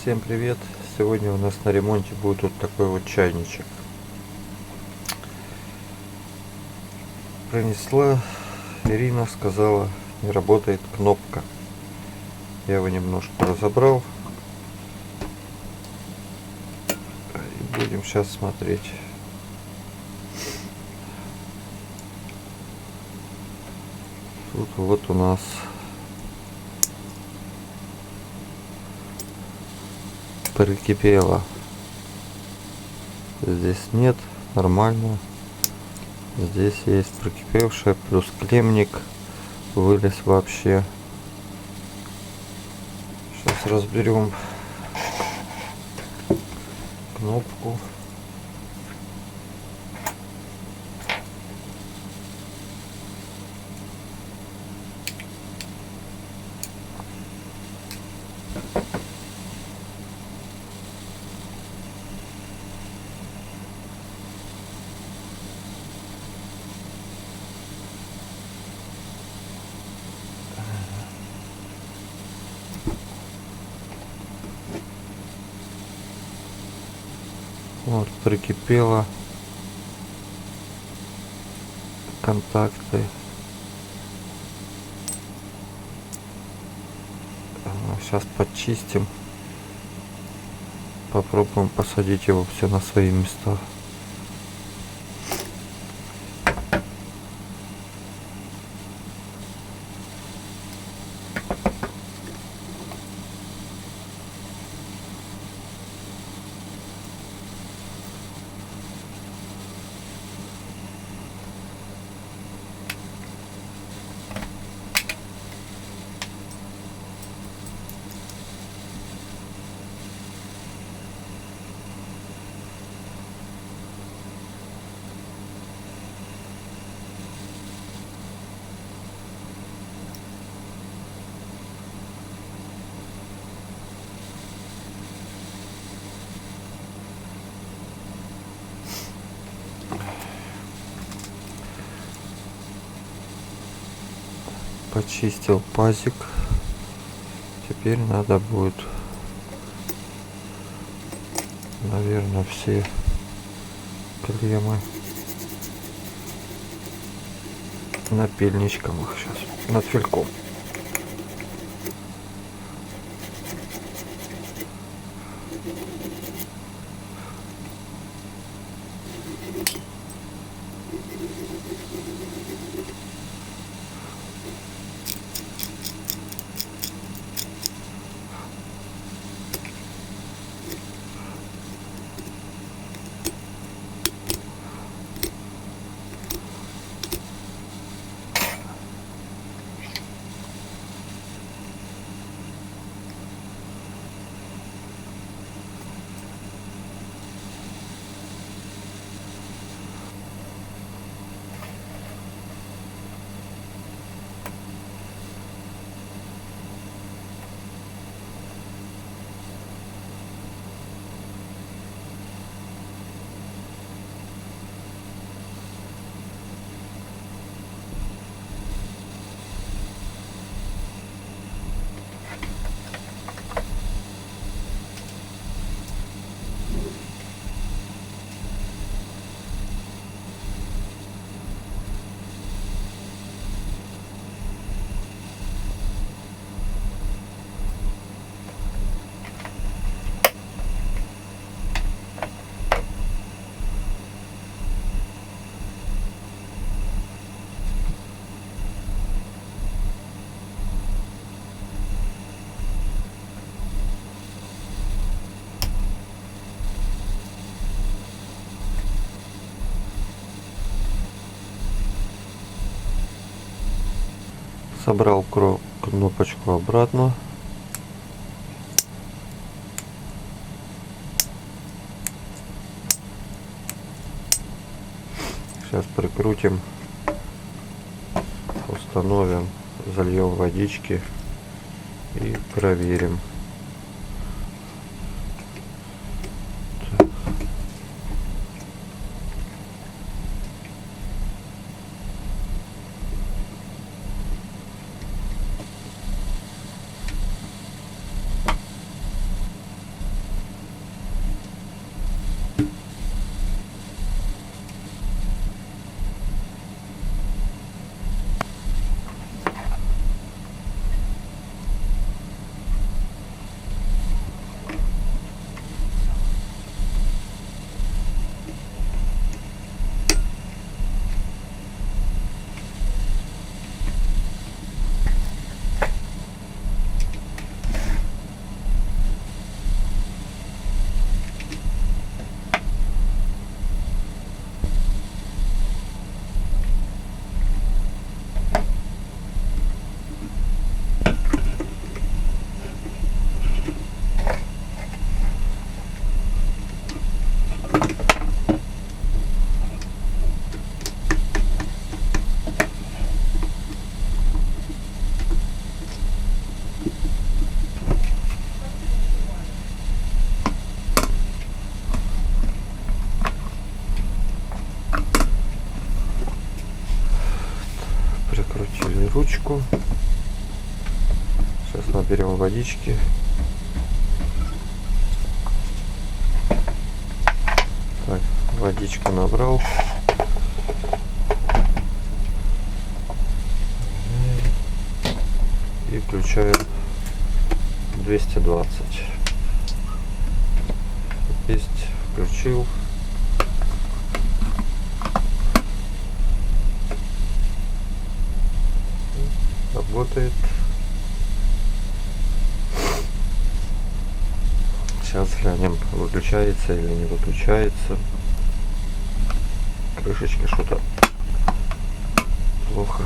Всем привет! Сегодня у нас на ремонте будет вот такой вот чайничек. Принесла Ирина, сказала, не работает кнопка. Я его немножко разобрал. И будем сейчас смотреть. Тут вот у нас прикипело. Здесь нет, нормально. Здесь есть прикипевшая, плюс клеммник вылез вообще. Сейчас разберем кнопку. Вот прикипело, контакты. Сейчас почистим, попробуем посадить его все на свои места. Почистил пазик. Теперь надо будет, наверное, все клеммы напильничком их сейчас над фельком. Собрал кнопочку обратно. Сейчас прикрутим, установим, зальем водички и проверим. Прикрутили ручку. Сейчас наберем водички. Так, водичку набрал. И включаю 220. Есть, включил. Работает. Сейчас глянем, выключается или не выключается. Крышечка что-то плохо.